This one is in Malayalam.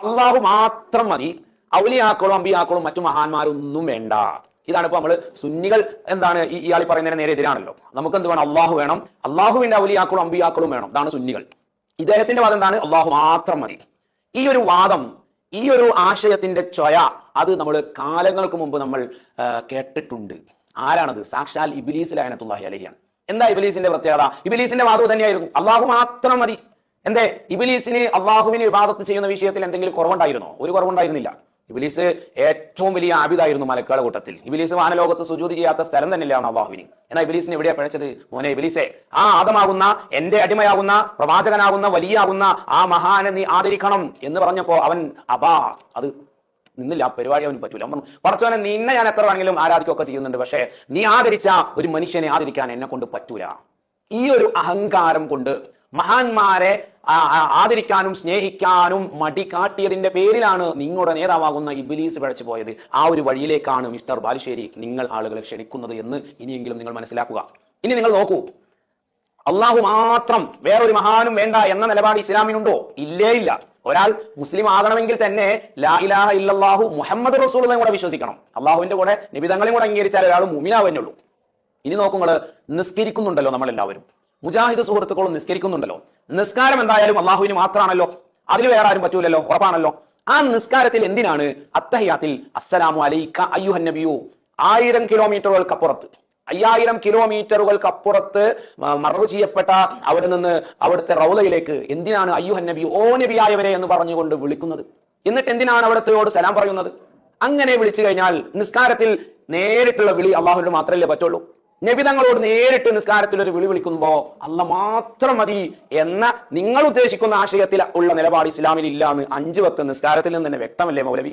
അള്ളാഹു മാത്രം മതി, ഔലിയാക്കളും അമ്പിയാക്കളും മറ്റു മഹാന്മാരൊന്നും വേണ്ട. ഇതാണ് ഇപ്പൊ നമ്മള് സുന്നികൾ എന്താണ് ഇയാൾ പറയുന്നതിന് നേരെ എതിരാണല്ലോ. നമുക്ക് എന്ത് വേണം? അള്ളാഹു വേണം, അള്ളാഹുവിന്റെ ഔലിയാക്കളും അമ്പിയാക്കളും വേണം. ഇതാണ് സുന്നികൾ. ഇദ്ദേഹത്തിന്റെ വാദം എന്താണ്? അള്ളാഹു മാത്രം മതി. ഈ ഒരു വാദം, ഈ ഒരു ആശയത്തിന്റെ ചൊയ അത് നമ്മൾ കാലങ്ങൾക്ക് മുമ്പ് നമ്മൾ കേട്ടിട്ടുണ്ട്. ആരാണത്? സാക്ഷാൽ ഇബ്ലീസ് ലഅനത്തുല്ലാഹി അലൈഹിയാണ്. എന്താ ഇബ്ലീസിന്റെ പ്രത്യേകത? ഇബ്ലീസിന്റെ വാദം തന്നെയായിരുന്നു, അള്ളാഹു മാത്രം മതി. എന്തേ? ഇബ്ലീസിന് അള്ളാഹുവിന് ഇബാദത്ത് ചെയ്യുന്ന വിഷയത്തിൽ എന്തെങ്കിലും കുറവുണ്ടായിരുന്നോ? ഒരു കുറവുണ്ടായിരുന്നില്ല. ഇബ്ലീസ് ഏറ്റവും വലിയ ആബിദായിരുന്നു മലക്കുകളുടെ കൂട്ടത്തിൽ. ഇബ്ലീസ് വാനലോകത്ത് സുജൂദ് ചെയ്യാത്ത സ്ഥലം തന്നെയാണ് അള്ളാഹുവിന്. എന്നാൽ ഇബ്ലീസിന് എവിടെയാ പിഴച്ചത്? മോനെ ഇബ്ലീസേ, ആ ആദമാകുന്ന, എന്റെ അടിമയാകുന്ന, പ്രവാചകനാകുന്ന, വലിയാകുന്ന ആ മഹാനെ നീ ആദരിക്കണം എന്ന് പറഞ്ഞപ്പോ അവൻ അത് നിന്നില്ല. ആ പരിപാടി അവന് പറ്റൂല. അവൻ പറച്ചോനെ, നിന്നെ ഞാൻ എത്ര വേണമെങ്കിലും ആരാധിക്കുകയൊക്കെ ചെയ്യുന്നുണ്ട്, പക്ഷേ നീ ആദരിച്ച ഒരു മനുഷ്യനെ ആദരിക്കാൻ എന്നെ കൊണ്ട് പറ്റൂല. ഈ ഒരു അഹങ്കാരം കൊണ്ട് മഹാന്മാരെ ആദരിക്കാനും സ്നേഹിക്കാനും മടി കാട്ടിയതിന്റെ പേരിലാണ് നിങ്ങളുടെ നേതാവാകുന്ന ഇബ്ലീസ് പിഴച്ചു പോയത്. ആ ഒരു വഴിയിലേക്കാണ് മിസ്റ്റർ ബാലുശ്ശേരി നിങ്ങൾ ആളുകളെ ക്ഷണിക്കുന്നത് എന്ന് ഇനിയെങ്കിലും നിങ്ങൾ മനസ്സിലാക്കുക. ഇനി നിങ്ങൾ നോക്കൂ, അള്ളാഹു മാത്രം, വേറൊരു മഹാനും വേണ്ട എന്ന നിലപാട് ഇസ്ലാമിനുണ്ടോ? ഇല്ലേ ഇല്ല. ഒരാൾ മുസ്ലിം ആകണമെങ്കിൽ തന്നെ ലാ ഇലാഹ ഇല്ലല്ലാഹു മുഹമ്മദ് റസൂലുള്ളാഹിയെ കൂടെ വിശ്വസിക്കണം. അള്ളാഹുവിന്റെ കൂടെ നിബിധങ്ങളെയും കൂടെ അംഗീകരിച്ചാൽ ഒരാൾ മുഅ്മിനാവുന്നേ. ഇനി നോക്കുമ്പോൾ നിസ്കരിക്കുന്നുണ്ടല്ലോ നമ്മളെല്ലാവരും, മുജാഹിദ് സുഹൃത്തുക്കളും നിസ്കരിക്കുന്നുണ്ടല്ലോ. നിസ്കാരം എന്തായാലും അള്ളാഹുവിന് മാത്രമാണല്ലോ, അതിൽ വേറെ ആരും പറ്റൂലല്ലോ, ഉറപ്പാണല്ലോ. ആ നിസ്കാരത്തിൽ എന്തിനാണ് അത്തഹിയാത്തിൽ അസ്സലാമു അലൈക അയ്യുഹൻ നബിയു 1000 കിലോമീറ്ററുകൾക്കപ്പുറത്ത്, 5000 കിലോമീറ്ററുകൾക്കപ്പുറത്ത് മറവ് ചെയ്യപ്പെട്ട അവിടെ നിന്ന് അവിടുത്തെ റൗളയിലേക്ക് എന്തിനാണ് അയ്യുഹൻ നബിയു, ഓ നബിയായവരെ എന്ന് പറഞ്ഞുകൊണ്ട് വിളിക്കുന്നത്? എന്നിട്ട് എന്തിനാണ് അവിടത്തെയോട് സലാം പറയുന്നത്? അങ്ങനെ വിളിച്ചു കഴിഞ്ഞാൽ നിസ്കാരത്തിൽ നേരിട്ടുള്ള വിളി അള്ളാഹുവിന് മാത്രമല്ലേ പറ്റുള്ളൂ. നബിതങ്ങളോട് നേരിട്ട് നിസ്കാരത്തിൽ ഒരു വിളി വിളിക്കുമ്പോ അള്ളാഹ് മാത്രം മതി എന്ന നിങ്ങൾ ഉദ്ദേശിക്കുന്ന ആശയത്തിൽ ഉള്ള നിലപാട് ഇസ്ലാമിൽ ഇല്ല എന്ന് 5 വക്ത് നിസ്കാരത്തിൽ നിന്ന് തന്നെ വ്യക്തമല്ലേ മൗലവി?